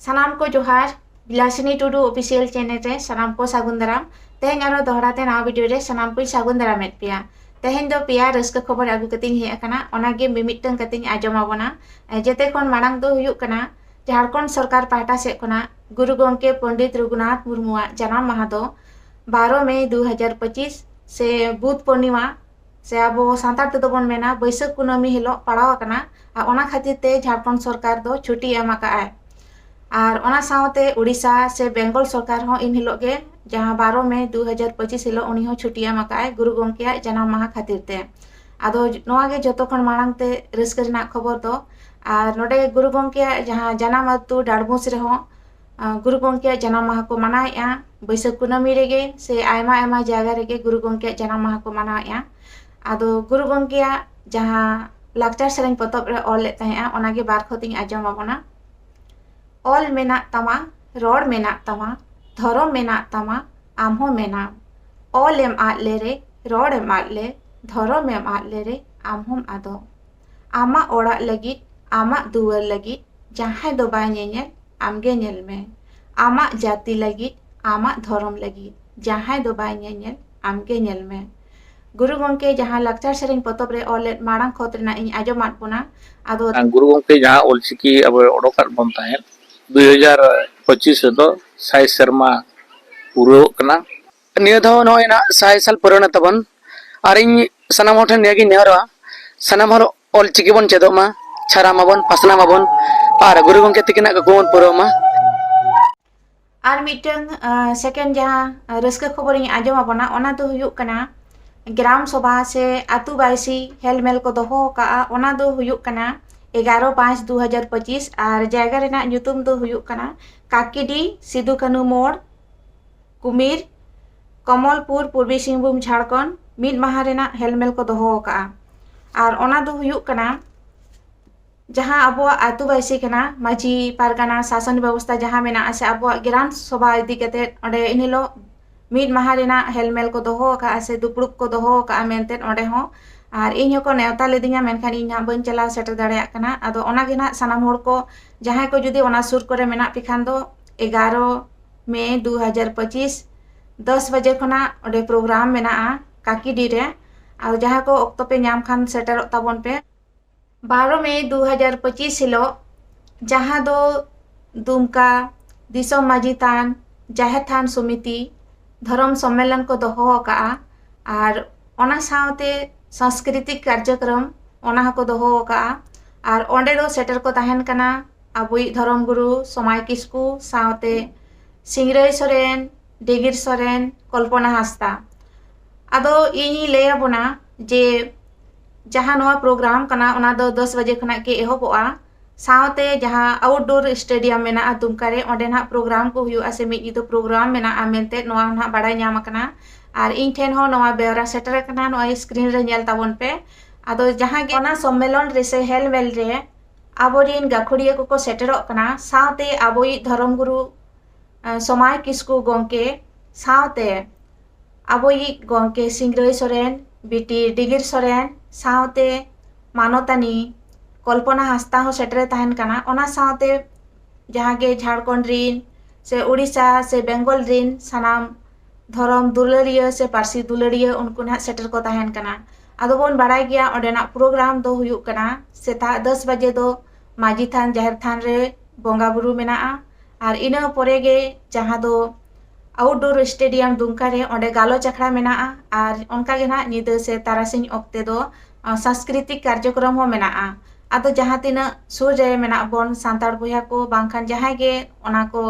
सानाम को जोहार बिलासिनी Tudu official channel रे सानाम को सागुन दाराम तेहें आरो दोहराते नवा वीडियो रे सानाम को सागुन दाराम एड पिया तेहें दो पिया रस्क खबर आगु कतिंग हे अकना ओनागे मिमिटन कतिंग आजम आबोना जेते कोन मांग दो हुयुक कना झारखंड सरकार पाहटा से कोना गुरु गोंके पंडित रघुनाथ मुर्मुआ जन्म माह दो 12 मई 2025 से बुध पूर्णिमा से अब सांतार तेदो बन मेना बैसाख कुनामी हिलो पड़ाव कना ओना खातिर ते झारखंड सरकार दो छुट्टी एम का आय और ओना सावते उड़ीसा से बेंगल सरकार हो इन हिलो के जहां 12 मई 2025 हिलो उनी हो छुट्टी एम का आय गुरु गोंके जन्म माह खातिर ते आदो नोआ गे जतो खन मांग ते रस्क रना खबर दो और नोडे गुरु गोंके जहां जन्म अतु डाडमुस रे हो गुरु गोंके जन्म माह को मनाएआ बैसाख कुनामी रेगे से आयमा आयमा जायगा रेगे गुरु गोंके जन्म माह को मनाएआ आदो गुरु गोंके जहां लाक्चर सेरेन पतब रे ऑल ले तहेआ ओनागे बार खतिंग आजम आबोना ऑल मेना तमा रोड मेना तमा धरम मेना तमा आमहो मेना ऑल एम आद ले रे रोड एम आद ले धरम एम आद ले रे आमहोम आदो आमा ओड़ा लगी आमा दुआर लगी जहां दो बाय नेल आमगे नेल में आमा जाति लगी आमा धरम लगी जहां दो बाय नेल आमगे नेल में गुरु गोंके जहां लाक्चर सेरेन पतब रे ऑल मांग खत रेना इन आजम आदबोना आदो गुरु गोंके जहां ऑलचिकी अब ओडोकात बन ताहें 2025 दो साय शर्मा पूरो कना निया दो नय ना साय साल पुराना तबन और इन सनाम होठन नेगी नेहरा सनाम हर ऑलचिकी बन चेदोमा छारा माबन पासना माबन और गुरु गोंके तिकिना गगोन पुरोमा और मिटन सेकेंड जहां रस्क खबर इन आजम आबोना ओना दो हुयुक कना ग्राम सभा से आतु बायसी हेलमेल को दोहो का ओना दो हुयुक कना 11/5/2025 और जायगा रेना ᱧᱩᱛᱩᱢ दो हुयुक कना काकीडी सिदु कानू मोड़ कुमीर कमलपुर पूर्वी सिंहभूम झारखंड मिड माह रेना हेलमेल को दोहो का और ओना दो हुयुक कना जहां अब आतु बायसी कना माझी पारगाना शासन व्यवस्था जहां मेना से अब ग्राम सभा इदी कते ओडे इनहिलो मिड माह रेना हेलमेल को दोहो का से दुपड़ुक को दोहो का मेनते ओडे हो और इन को नेवता लेदिया मेनखान इन बन चला सेटर दाड़िया कना आदो ओना गे ना सानाम होड़ को जहां को जुदी ओना सुर करे मेना पिखान दो 11 मई 2025 10 बजे खना ओडे प्रोग्राम मेना काकीडी रे और जहां को ऑक्टो पे नाम खान सेटर ताबन पे 12 मई 2025 हिलो जहां दो दुमका दिसोम माझी थान जाहेर थान समिति धर्म सम्मेलन को दोहो का और ओना सावते सांस्कृतिक कार्यक्रम ओना को दोहो का और ओंडे दो सेटर को ताहेन कना अबुई धर्म गुरु समाय किस्कू सावते सिंगरई सोरेन डिगिर सोरेन कल्पना हास्ता आदो इनी ले बोना जे जहां नवा प्रोग्राम कना ओना दो 10 बजे खना के एहोबोआ सावते जहां आउटडोर स्टेडियम मेना दुमका रे ओंडे ना प्रोग्राम को हुयु आसे मिद तो प्रोग्राम मेना मेनते नवा ना बाडाय ᱧᱟᱢ कना और इन ठेन हो नवा बेवरा सेटर कना नवा स्क्रीन रे नेल ताबन पे आदो जहां गे ओना सम्मेलन रे से हेलमेल रे आबोरिन गाखुड़िया को सेटरो कना सावते आबोई धर्म गुरु समाय किस्कू गोंके सावते आबोई गोंके सिंगरई सोरेन बिटी डिगिर सोरेन सावते मानोतानी कल्पना हास्ता हो सेटर ताहेन कना ओना सावते जहां गे झारखंड रिन से उड़ीसा से बेंगल रिन सानाम धर्म दुलड़िया से पारसी दुलड़िया उनको ना सेटर को ताहेन कना आदो बोन बाड़ाय गया ओडेना प्रोग्राम दो हुयुक कना सेता 10 बजे दो माझी थान जाहेर थान रे बोंगा बुरु मेना और इना परे गे जहां दो आउटडोर स्टेडियम दुमका रे ओडे गालो चखड़ा मेना और उनका गे ना निद से तारासिंह ऑक्ते दो सांस्कृतिक कार्यक्रम हो मेना आदो जहां तिना सुर रे मेना बोन सांतार बोया को बांखान जहां गे ओना को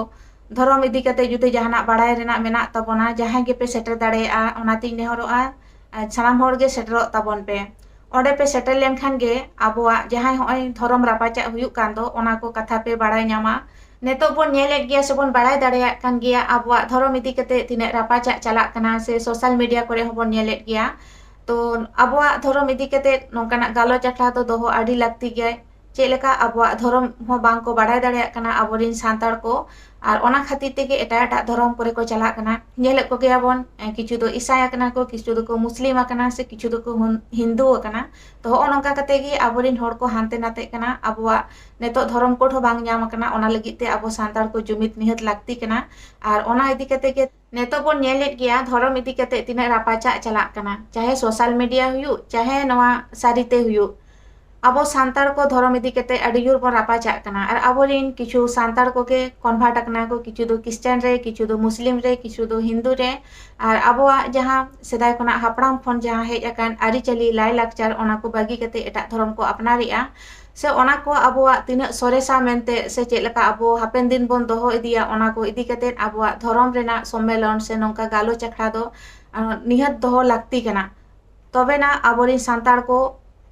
धर्म इदी कते जुदे जहाना बाड़ाय रेना मेना तबोना जहां गे पे सेटर दाड़ेआ ओनाती नेहरोआ सानाम होड़ गे सेटर ताबन पे ओडे पे सेटर लेन खान गे आबोआ जहां होय धर्म रापाचा हुयुक कान दो ओना को कथा पे बाड़ाय ᱧᱟᱢᱟ नेतो बोन नेलेट गया से बोन बाड़ाय दाड़ेया कान गया आबोआ धर्म इदी कते तिने रापाचा चला कना से सोशल मीडिया करे होबोन नेलेट गया तो आबोआ धर्म इदी कते नोंकाना गालो चखला तो दोहो आडी लागती गया ᱪᱮᱫ ᱞᱮᱠᱟ ᱟᱵᱚᱣᱟᱜ ᱫᱷᱚᱨᱚᱢ ᱦᱚᱸ ᱵᱟᱝ ᱠᱚ ᱵᱟᱲᱟᱭ ᱫᱟᱲᱮᱭᱟᱜ ᱠᱟᱱᱟ ᱟᱵᱚᱨᱮᱱ ᱥᱟᱱᱛᱟᱲ ᱠᱚ, ᱟᱨ ᱚᱱᱟ ᱠᱷᱟᱹᱛᱤᱨ ᱛᱮᱜᱮ ᱮᱴᱟᱜ ᱫᱷᱚᱨᱚᱢ ᱠᱚᱨᱮ ᱠᱚ ᱪᱟᱞᱟᱜ ᱠᱟᱱᱟ᱾ ᱧᱮᱞᱮᱫ ᱠᱚᱜᱮᱭᱟᱵᱚᱱ ᱠᱤᱪᱷᱩ ᱫᱚ ᱤᱥᱟᱭ ᱟᱠᱟᱱᱟ ᱠᱚ, ᱠᱤᱪᱷᱩ ᱫᱚᱠᱚ ᱢᱩᱥᱞᱤᱢ ᱟᱠᱟᱱᱟ, ᱥᱮ ᱠᱤᱪᱷᱩ ᱫᱚᱠᱚ ᱦᱤᱱᱫᱩ ᱟᱠᱟᱱᱟ᱾ ᱛᱚ ᱦᱚᱜᱼᱚ ᱱᱚᱝᱠᱟ ᱠᱟᱛᱮ ᱜᱮ ᱟᱵᱚᱨᱮᱱ ᱦᱚᱲ ᱠᱚ ᱦᱟᱱᱛᱮ ᱱᱟᱛᱮᱜ ᱠᱟᱱᱟ᱾ ᱟᱵᱚᱣᱟᱜ ᱱᱤᱛᱚᱜ ᱫᱷᱚᱨᱚᱢ ᱠᱳᱰ ᱦᱚᱸ ᱵᱟᱝ ᱧᱟᱢ ᱟᱠᱟᱱᱟ, ᱚᱱᱟ ᱞᱟᱹᱜᱤᱫ ᱛᱮ ᱟᱵᱚ ᱥᱟᱱᱛᱟᱲ ᱠᱚ ᱡᱩᱢᱤᱫ ᱱᱤᱦᱟᱹᱛ ᱞᱟᱹᱠᱛᱤ ᱠᱟᱱᱟ᱾ ᱟᱨ ᱚᱱᱟ ᱤᱫᱤ ᱠᱟᱛᱮ ᱜᱮ ᱱᱤᱛᱚᱜ ᱵᱚᱱ ᱧᱮᱞᱮᱫ ᱜᱮᱭᱟ ᱫᱷᱚᱨᱚᱢ ᱤᱫᱤ ᱠᱟᱛᱮ ᱛᱤᱱᱟᱹᱜ ᱨᱟᱯᱟᱪᱟᱜ ᱪᱟᱞᱟᱜ ᱠᱟᱱᱟ, ᱪᱟᱦᱮ ᱥᱳᱥᱟᱞ ᱢᱤᱰᱤᱭᱟ ᱦᱩᱭᱩᱜ, ᱪᱟᱦᱮ ᱱᱚᱣᱟ ᱥᱟᱹᱨᱤᱛᱮ ᱦᱩᱭᱩᱜ᱾ ᱟᱵᱚ ᱥᱟᱱᱛᱟᱲ ᱠᱚ ᱫᱷᱚᱨᱚᱢ ᱤᱫᱤ ᱠᱟᱛᱮ ᱟᱹᱰᱤ ᱡᱳᱨ ᱵᱚᱱ ᱨᱟᱯᱟᱪᱟᱜ ᱠᱟᱱᱟ, ᱟᱨ ᱟᱵᱚᱨᱮᱱ ᱠᱤᱪᱷু Santal koge convert akana ko, kichu do Christian re, kichu do Muslim re, kichu do Hindu re, ar abuwag jahan sedai khonag hapram khon jahan hej akan aᱹᱨᱤᱪᱟᱹᱞᱤ ᱞᱟᱭ ᱞᱟᱠᱪᱟᱨ ᱚᱱᱟ ᱠᱚ ᱵᱟᱹᱜᱤ ᱠᱟᱛᱮ ᱮᱴᱟᱜ ᱫᱷᱚᱨᱚᱢ ᱠᱚ ᱟᱯᱱᱟᱨᱮᱜᱼᱟ, ᱥᱮ ᱚᱱᱟ ᱠᱚ ᱟᱵᱚᱣᱟᱜ ᱛᱤᱱᱟᱹᱜ ᱥᱚᱨᱮᱥᱟ ᱢᱮᱱᱛᱮ ᱥᱮ ᱪᱮᱫ ᱞᱮᱠᱟ ᱟᱵᱚ ᱦᱟᱯᱮᱱ ᱫᱤᱱ ᱵᱚᱱ ᱫᱚᱦᱚ ᱤᱫᱤᱭᱟ ᱚᱱᱟ ᱠᱚ ᱤᱫᱤ ᱠᱟᱛᱮ ᱟᱵᱚᱣᱟᱜ ᱫᱷᱚᱨᱚᱢ ᱨᱮᱱᱟᱜ ᱥᱚᱢᱢᱮᱞᱚᱱ ᱥᱮ ᱱᱚᱝᱠᱟ ᱜᱟᱞᱚᱪ ᱟᱠᱷᱲᱟ ᱫᱚ ᱱᱤᱦᱟᱹᱛ ᱫᱚᱦᱚ ᱞᱟᱹᱠᱛᱤ ᱠᱟᱱᱟ᱾ ᱛᱚᱵᱮᱱᱟ ᱟᱵᱚᱨᱮᱱ ᱥᱟᱱᱛᱟᱲ ᱠᱚ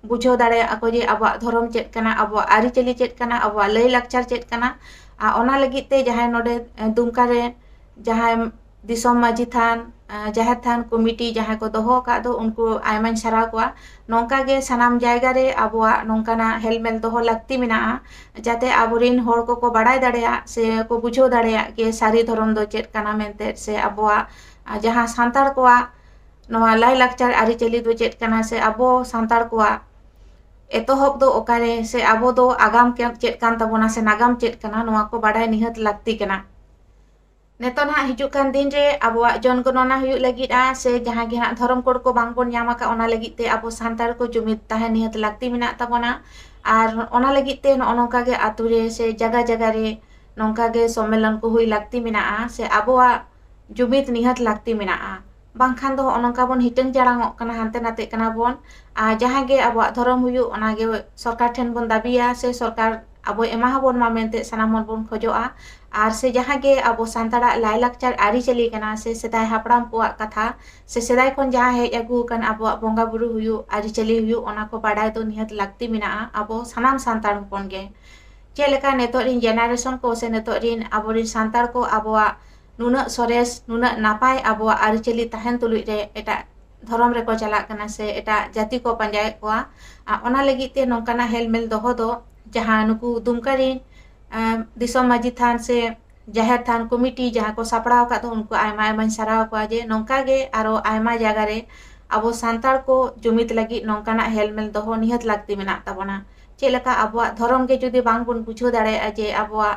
ᱵᱩᱡᱷᱟᱹᱣ ᱫᱟᱲᱮᱭᱟᱜᱼᱟ ᱠᱚ ᱡᱮ ᱟᱵᱚᱣᱟᱜ ᱫᱷᱚᱨᱚᱢ ᱪᱮᱫ ᱠᱟᱱᱟ, ᱟᱵᱚᱣᱟᱜ ᱟᱹᱨᱤᱪᱟᱹᱞᱤ ᱪᱮᱫ ᱠᱟᱱᱟ, ᱟᱵᱚᱣᱟᱜ ᱞᱟᱹᱭ ᱞᱟᱠᱪᱟᱨ ᱪᱮᱫ ᱠᱟᱱᱟ᱾ ᱚᱱᱟ ᱞᱟᱹᱜᱤᱫ ᱛᱮ ᱡᱟᱦᱟᱸᱭ ᱱᱚᱰᱮ ᱫᱩᱢᱠᱟ ᱨᱮ ᱡᱟᱦᱟᱸᱭ ᱫᱤᱥᱚᱢ ᱢᱟᱹᱡᱷᱤ ᱛᱷᱟᱱ, ᱡᱟᱦᱮᱨ ᱛᱷᱟᱱ ᱠᱚᱢᱤᱴᱤ ᱡᱟᱦᱟᱸᱭ ᱠᱚ ᱫᱚᱦᱚ ᱟᱠᱟᱫ ᱫᱚ ᱩᱱᱠᱩ ᱟᱭᱢᱟᱧ ᱥᱟᱨᱦᱟᱣ ᱠᱚᱣᱟ᱾ ᱱᱚᱝᱠᱟ ᱜᱮ ᱥᱟᱱᱟᱢ ᱡᱟᱭᱜᱟ ᱨᱮ ᱟᱵᱚᱣᱟᱜ ᱱᱚᱝᱠᱟᱱᱟᱜ ᱦᱮᱞᱢᱮᱞ ᱫᱚᱦᱚ ᱞᱟᱹᱠᱛᱤ ᱢᱮᱱᱟᱜᱼᱟ, ᱡᱟᱛᱮ ᱟᱵᱚᱨᱮᱱ ᱦᱚᱲ ᱠᱚᱠᱚ ᱵᱟᱲᱟᱭ ᱫᱟᱲᱮᱭᱟᱜ ᱥᱮ ᱠᱚ ᱵᱩᱡᱷᱟᱹᱣ ᱫᱟᱲᱮᱭᱟᱜ ᱡᱮ ᱥᱟᱹᱨᱤ ᱫᱷᱚᱨᱚᱢ ᱫᱚ ᱪᱮᱫ ᱠᱟᱱᱟ ᱢᱮᱱᱛᱮ, ᱥᱮ ᱟᱵᱚᱣᱟᱜ ᱡᱟᱦᱟᱸ ᱥᱟᱱᱛᱟᱲ ᱠᱚᱣᱟᱜ ᱱᱚᱣᱟ ᱞᱟᱭ ᱞᱟᱠᱪᱟᱨ ᱟᱹᱨᱤᱪᱟᱹᱞᱤ ᱫᱚ ᱪᱮᱫ ᱠᱟᱱᱟ, ᱥᱮ ᱟᱵᱚ ᱥᱟᱱᱛᱟᱲ ᱠᱚᱣᱟᱜ ᱮᱛᱚᱦᱚᱵ ᱫᱚ ᱚᱠᱟᱨᱮ, ᱥᱮ ᱟᱵᱚ ᱫᱚ ᱟᱜᱟᱢ ᱪᱮᱫ ᱠᱟᱱ ᱛᱟᱵᱚᱱᱟ, ᱥᱮ ᱱᱟᱜᱟᱢ ᱪᱮᱫ ᱠᱟᱱᱟ, ᱱᱚᱣᱟ ᱠᱚ ᱵᱟᱰᱟᱭ ᱱᱤᱦᱟᱹᱛ ᱞᱟᱹᱠᱛᱤ ᱠᱟᱱᱟ᱾ ᱱᱤᱛᱚᱜ ᱱᱟᱦᱟᱜ ᱦᱤᱡᱩᱜ ᱠᱟᱱ ᱫᱤᱱ ᱨᱮ ᱟᱵᱚᱣᱟᱜ ᱡᱚᱱᱜᱚᱱᱚᱱᱟ ᱦᱩᱭᱩᱜ ᱞᱟᱹᱜᱤᱫᱼᱟ, ᱥᱮ ᱡᱟᱦᱟᱸ ᱜᱮ ᱦᱟᱸᱜ ᱫᱷᱚᱨᱚᱢ ᱠᱳᱰ ᱠᱚ ᱵᱟᱝ ᱵᱚᱱ ᱧᱟᱢ ᱟᱠᱟᱫ ᱚᱱᱟ ᱞᱟᱹᱜᱤᱫ ᱛᱮ ᱟᱵᱚ ᱥᱟᱱᱛᱟᱲ ko ᱡᱩᱢᱤᱫ ᱛᱟᱦᱮᱸ ᱱᱤᱦᱟᱹᱛ ᱞᱟᱹᱠᱛᱤ ᱢᱮᱱᱟᱜ ᱛᱟᱵᱚᱱᱟ᱾ ᱟᱨ ᱚᱱᱟ ᱞᱟᱹᱜᱤᱫ ᱛᱮ ᱱᱚᱜᱼᱚ ᱱᱚᱝᱠᱟ ᱜᱮ ᱟᱛᱳ ᱨᱮ ᱥᱮ ᱡᱟᱭᱜᱟ ᱡᱟᱭᱜᱟ ᱨᱮ ᱱᱚᱝᱠᱟ ᱜᱮ ᱥᱚᱢᱢᱮᱞᱚᱱ ko ᱦᱩᱭ ᱞᱟᱹᱠᱛᱤ ᱢᱮᱱᱟᱜᱼᱟ, ᱥᱮ ᱟᱵᱚᱣᱟᱜ ᱡᱩᱢᱤᱫ ᱱᱤᱦᱟᱹᱛ ᱞᱟᱹᱠᱛᱤ ᱢᱮᱱᱟᱜᱼᱟ᱾ ᱵᱟᱝᱠᱷᱟᱱ ᱫᱚ ᱱᱚᱜᱼᱚ ᱱᱚᱝᱠᱟ ᱵᱚᱱ ᱦᱤᱴᱟᱹᱝ ᱡᱟᱲᱟᱝᱚᱜ ᱠᱟᱱᱟ, ᱦᱟᱱᱛᱮ ᱱᱟᱛᱮᱜ ᱠᱟᱱᱟ ᱵᱚᱱ, ᱟᱨ ᱡᱟᱦᱟᱸ ᱜᱮ ᱟᱵᱚᱣᱟᱜ ᱫᱷᱚᱨᱚᱢ ᱦᱩᱭᱩᱜ ᱚᱱᱟᱜᱮ ᱥᱚᱨᱠᱟᱨ ᱴᱷᱮᱱ ᱵᱚᱱ ᱫᱟᱹᱵᱤᱭᱟ, ᱥᱮ ᱥᱚᱨᱠᱟর ᱟᱵᱚ ᱮᱢᱟᱵᱚᱱ ᱢᱟ ᱢᱮᱱᱛᱮ ᱥᱟᱱᱟᱢ ᱦᱚᱲ ᱵᱚᱱ ᱠᱷᱚᱡᱚᱜᱼᱟ᱾ ᱟᱨ ᱥᱮ ᱡᱟᱦᱟᱸ ᱜᱮ ᱟᱵᱚ ᱥᱟᱱᱛᱟᱲᱟᱜ ᱞᱟᱭᱞᱟᱠᱪᱟᱨ ᱟᱹᱨᱤᱪᱟᱹᱞᱤ ᱠᱟᱱᱟ, ᱥᱮ ᱥᱮᱫᱟᱭ ᱦᱟᱯᱲᱟᱢ ᱠᱚᱣᱟᱜ ᱠᱟᱛᱷᱟ, ᱥᱮ ᱥᱮᱫᱟᱭ ᱠᱷᱚᱱ ᱡᱟᱦᱟᱸ ᱦᱮᱡ ᱟᱹᱜᱩ ᱟᱠᱟᱱ ᱟᱵᱚᱣᱟᱜ ᱵᱚᱸᱜᱟ ᱵᱩᱨᱩ ᱦᱩᱭᱩᱜ, ᱟᱹᱨᱤᱪᱟᱹᱞᱤ ᱦᱩᱭᱩᱜ, ᱚᱱᱟ ko ᱵᱟᱰᱟᱭ ᱫᱚ ᱱᱤᱦᱟᱹᱛ ᱞᱟᱹᱠᱛᱤ ᱢᱮᱱᱟᱜᱼᱟ ᱟᱵᱚ ᱥᱟᱱᱟᱢ ᱥᱟᱱᱛᱟᱲ ᱦᱚᱯᱚᱱ ᱜᱮ᱾ ᱪᱮᱫ ᱞᱮᱠᱟ ᱱᱤᱛᱚᱜ ᱨᱮᱱ ᱡᱮᱱᱟᱨᱮᱥᱚᱱ ko ᱥᱮ ᱱᱤᱛᱚᱜ ᱨᱮᱱ ᱟᱵᱚᱨᱮᱱ ᱥᱟᱱᱛᱟᱲ ko ᱟᱵᱚᱣᱟᱜ ᱱᱩᱱᱟᱹᱜ ᱥᱚᱨᱮᱥ, ᱱᱩᱱᱟᱹᱜ ᱱᱟᱯᱟᱭ ᱟᱵᱚᱣᱟᱜ ᱟᱹᱨᱤᱪᱟᱹᱞᱤ ᱛᱟᱦᱮᱱ ᱛᱩᱞᱩᱡ ᱨᱮ ᱮᱴᱟᱜ ᱫᱷᱚᱨᱚᱢ ᱨᱮᱠᱚ ᱪᱟᱞᱟᱜ ᱠᱟᱱᱟ, ᱥᱮ ᱮᱴᱟᱜ ᱡᱟᱹᱛᱤ ko ᱯᱟᱸᱡᱟᱭᱮᱫ ᱠᱚᱣᱟ᱾ ᱚᱱᱟ ᱞᱟᱹᱜᱤᱫ te ᱱᱚᱝᱠᱟᱱᱟᱜ ᱦᱮᱞᱢᱮᱞ ᱫᱚᱦᱚ ᱫᱚ ᱡᱟᱦᱟᱸ ᱱᱩᱠᱩ ᱫᱩᱢᱠᱟ ᱨᱮᱱ ᱫᱤᱥᱚᱢ ᱢᱟᱹᱡᱷᱤ ᱛᱷᱟᱱ ᱥᱮ ᱡᱟᱦᱮᱨ ᱛᱷᱟᱱ ᱠᱚᱢᱤᱴᱤ ᱡᱟᱦᱟᱸ ᱠᱚ ᱥᱟᱯᱲᱟᱣ ᱟᱠᱟᱫ ᱫᱚ ᱩᱱᱠᱩ ᱟᱭᱢᱟ ᱟᱭᱢᱟᱧ ᱥᱟᱨᱦᱟᱣ ᱠᱚᱣᱟ ᱡᱮ ᱱᱚᱝᱠᱟ ᱜᱮ ᱟᱨᱚ ᱟᱭᱢᱟ ᱡᱟᱭᱜᱟ ᱨᱮ ᱟᱵᱚ ᱥᱟᱱᱛᱟᱲ ko ᱡᱩᱢᱤᱫ ᱞᱟᱹᱜᱤᱫ ᱱᱚᱝᱠᱟᱱᱟᱜ ᱦᱮᱞᱢᱮᱞ ᱫᱚᱦᱚ ᱱᱤᱦᱟᱹᱛ ᱞᱟᱹᱠᱛᱤ ᱢᱮᱱᱟᱜ ᱛᱟᱵᱚᱱᱟ᱾ ᱪᱮᱫ ᱞᱮᱠᱟ ᱟᱵᱚᱣᱟᱜ ᱫᱷᱚᱨᱚᱢ ᱜᱮ ᱡᱩᱫᱤ ᱵᱟᱝ ᱵᱚᱱ ᱵᱩᱡᱷᱟᱹᱣ ᱫᱟᱲᱮᱭᱟᱜᱼᱟ ᱡᱮ ᱟᱵᱚᱣᱟᱜ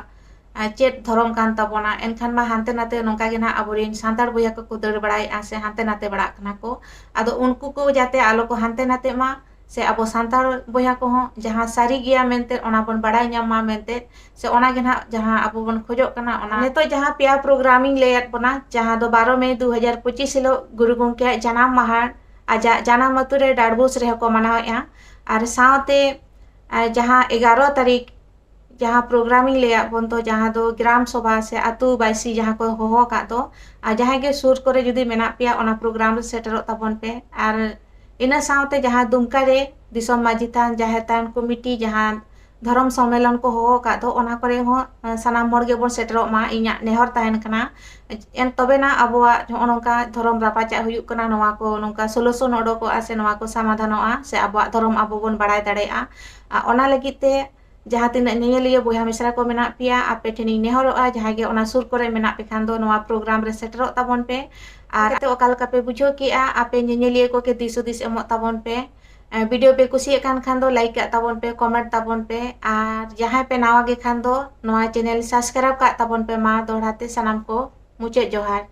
ᱪᱮᱫ ᱫᱷᱚᱨᱚᱢ ᱠᱟᱱ ᱛᱟᱵᱚᱱᱟ, ᱮᱱᱠᱷᱟᱱ ᱢᱟ ᱦᱟᱱᱛᱮ ᱱᱟᱛᱮ ᱱᱚᱝᱠᱟ ᱜᱮ ᱱᱟᱦᱟᱜ ᱟᱵᱚᱨᱮᱱ ᱥᱟᱱᱛᱟᱲ ᱵᱚᱭᱦᱟ ᱠᱚᱠᱚ ᱫᱟᱹᱲ ᱵᱟᱲᱟᱭᱮᱫᱼᱟ, ᱥᱮ ᱦᱟᱱᱛᱮ ᱱᱟᱛᱮ ᱵᱟᱲᱟᱜ ᱠᱟᱱᱟ ko᱾ ᱟᱫᱚ ᱩᱱᱠᱩ ko ᱡᱟᱛᱮ ᱟᱞᱚ ko ᱦᱟᱱᱛᱮ ᱱᱟᱛᱮ ᱢᱟ, ᱥᱮ ᱟᱵᱚ ᱥᱟᱱᱛᱟᱲ ᱵᱚᱭᱦᱟ ᱠᱚᱦᱚᱸ ᱡᱟᱦᱟᱸ ᱥᱟᱹᱨᱤ ᱜᱮᱭᱟ ᱢᱮᱱᱛᱮ ᱚᱱᱟ ᱵᱚᱱ ᱵᱟᱲᱟᱭ ᱧᱟᱢ ᱢᱟ ᱢᱮᱱᱛᱮ, ᱥᱮ ᱚᱱᱟᱜᱮ ᱱᱟᱦᱟᱜ ᱡᱟᱦᱟᱸ ᱟᱵᱚ ᱵᱚᱱ ᱠᱷᱚᱡᱚᱜ ᱠᱟᱱᱟ ᱚᱱᱟ ᱱᱤᱛᱚᱜ ᱡᱟᱦᱟᱸ ᱯᱮᱭᱟ ᱯᱨᱳᱜᱨᱟᱢᱤᱧ ᱞᱟᱹᱭᱟᱫ ᱵᱚᱱᱟ, ᱡᱟᱦᱟᱸ ᱫᱚ 12 ᱢᱮ 2025 ᱦᱤᱞᱳᱜ ᱜᱩᱨᱩ ᱜᱚᱢᱠᱮᱭᱟᱜ ᱡᱟᱱᱟᱢ ᱢᱟᱦᱟ ᱟᱡᱟᱜ ᱡᱟᱱᱟᱢ ᱟᱹᱛᱩ ᱨᱮ ᱰᱟᱸᱰᱵᱩᱥ ᱨᱮᱦᱚᱸ ᱠᱚ ᱢᱟᱱᱟᱣᱮᱫᱼᱟ, ᱟᱨ ᱥᱟᱶᱛᱮ ᱡᱟᱦᱟᱸ 11 ᱛᱟᱹᱨᱤᱠᱷ ᱡᱟᱦᱟᱸ ᱯᱨᱳᱜᱨᱟᱢᱤᱧ ᱞᱟᱹᱭᱟᱫ ᱵᱚᱱ ᱫᱚ, ᱡᱟᱦᱟᱸ ᱫᱚ ᱜᱨᱟᱢ ᱥᱚᱵᱷᱟ ᱥᱮ ᱟᱛᱳ ᱵᱟᱭᱥᱤ ᱡᱟᱦᱟᱸ ko ᱦᱚᱦᱚ ᱟᱠᱟᱫ ᱫᱚ, ᱟᱨ ᱡᱟᱦᱟᱸᱭ ᱜᱮ ᱥᱩᱨ ᱠᱚᱨᱮ ᱡᱩᱫᱤ ᱢᱮᱱᱟᱜ ᱯᱮᱭᱟ ᱚᱱᱟ ᱯᱨᱳᱜᱨᱟᱢ ᱨᱮ ᱥᱮᱴᱮᱨᱚᱜ ᱛᱟᱵᱚᱱ ᱯᱮ᱾ ᱟᱨ ᱤᱱᱟᱹ ᱥᱟᱶᱛᱮ ᱡᱟᱦᱟᱸ ᱫᱩᱢᱠᱟ ᱨᱮ ᱫᱤᱥᱚᱢ ᱢᱟᱹᱡᱷᱤ ᱛᱷᱟᱱ, ᱡᱟᱦᱮᱨ ᱛᱷᱟᱱ ᱠᱚᱢᱤᱴᱤ ᱡᱟᱦᱟᱸ ᱫᱷᱚᱨᱚᱢ ᱥᱚᱢᱢᱮᱞᱚᱱ ko ᱦᱚᱦᱚ ᱟᱠᱟᱫ ᱫᱚ, ᱚᱱᱟ ᱠᱚᱨᱮ ᱦᱚᱸ ᱥᱟᱱᱟᱢ ᱦᱚᱲ ᱜᱮᱵᱚᱱ ᱥᱮᱴᱮᱨᱚᱜ ᱢᱟ ᱤᱧᱟᱹᱜ ᱱᱮᱦᱚᱨ ᱛᱟᱦᱮᱱ ᱠᱟᱱᱟ᱾ ᱛᱚᱵᱮᱱᱟᱜ ᱟᱵᱚᱣᱟᱜ ᱱᱚᱜᱼᱚ ᱱᱚᱝᱠᱟ ᱫᱷᱚᱨᱚᱢ ᱨᱟᱯᱟᱪᱟᱜ ᱦᱩᱭᱩᱜ ᱠᱟᱱᱟ, ᱱᱚᱣᱟ ko ᱱᱚᱝᱠᱟ ᱥᱚᱞᱩᱥᱚᱱ ᱚᱰᱚᱠᱚᱜᱼᱟ, ᱥᱮ ᱱᱚᱣᱟ ko ᱥᱚᱢᱟᱫᱷᱟᱱᱚᱜᱼᱟ, ᱥᱮ ᱟᱵᱚᱣᱟᱜ ᱫᱷᱚᱨᱚᱢ ᱟᱵᱚ ᱵᱚᱱ ᱵᱟᱲᱟᱭ ᱫᱟᱲᱮᱭᱟᱜᱼᱟ᱾ ᱚᱱᱟ ᱞᱟᱹᱜᱤᱫ te ᱡᱟᱦᱟᱸ ᱛᱤᱱᱟᱹᱜ ᱧᱮᱧᱮᱞᱤᱭᱟᱹ ᱵᱚᱭᱦᱟ ᱢᱤᱥᱨᱟ ko ᱢᱮᱱᱟᱜ ᱯᱮᱭᱟ, ᱟᱯᱮ ᱴᱷᱮᱱᱤᱧ ᱱᱮᱦᱚᱨᱚᱜᱼᱟ ᱡᱟᱦᱟᱸᱭ ᱜᱮ ᱚᱱᱟ ᱥᱩᱨ ᱠᱚᱨᱮ ᱢᱮᱱᱟᱜ ᱯᱮ ᱠᱷᱟᱱ ᱫᱚ ᱱᱚᱣᱟ ᱯᱨᱳᱜᱨᱟᱢ ᱨᱮ ᱥᱮᱴᱮᱨᱚᱜ ᱛᱟᱵᱚᱱ ᱯᱮ᱾ ᱟᱨ ᱚᱠᱟ ᱞᱮᱠᱟ ᱯᱮ ᱵᱩᱡᱷᱟᱹᱣ ᱠᱮᱜᱼᱟ ᱟᱯᱮ ᱧᱮᱧᱮᱞᱤᱭᱟᱹ ᱠᱚᱜᱮ ᱫᱤᱥ ᱦᱩᱫᱤᱥ ᱮᱢᱚᱜ ᱛᱟᱵᱚᱱ ᱯᱮ᱾ ᱵᱷᱤᱰᱤᱭᱳ ᱯᱮ ᱠᱩᱥᱤᱭᱟᱜ ᱠᱷᱟᱱ ᱫᱚ ᱞᱟᱭᱤᱠ ᱠᱟᱜ ᱛᱟᱵᱚᱱ ᱯᱮ, ᱠᱚᱢᱮᱱᱴ ᱛᱟᱵᱚᱱ ᱯᱮ, ᱟᱨ ᱡᱟᱦᱟᱸᱭ ᱯᱮ ᱱᱟᱣᱟ ᱜᱮ ᱠᱷᱟᱱ ᱫᱚ ᱱᱚᱣᱟ ᱪᱮᱱᱮᱞ ᱥᱟᱵᱥᱠᱨᱟᱭᱤᱵ ᱠᱟᱜ ᱛᱟᱵᱚᱱ ᱯᱮ᱾ ᱢᱟ ᱫᱚᱦᱲᱟ ᱛᱮ ᱥᱟᱱᱟᱢ ko ᱢᱩᱪᱟᱹᱫ ᱡᱚᱦᱟᱨ।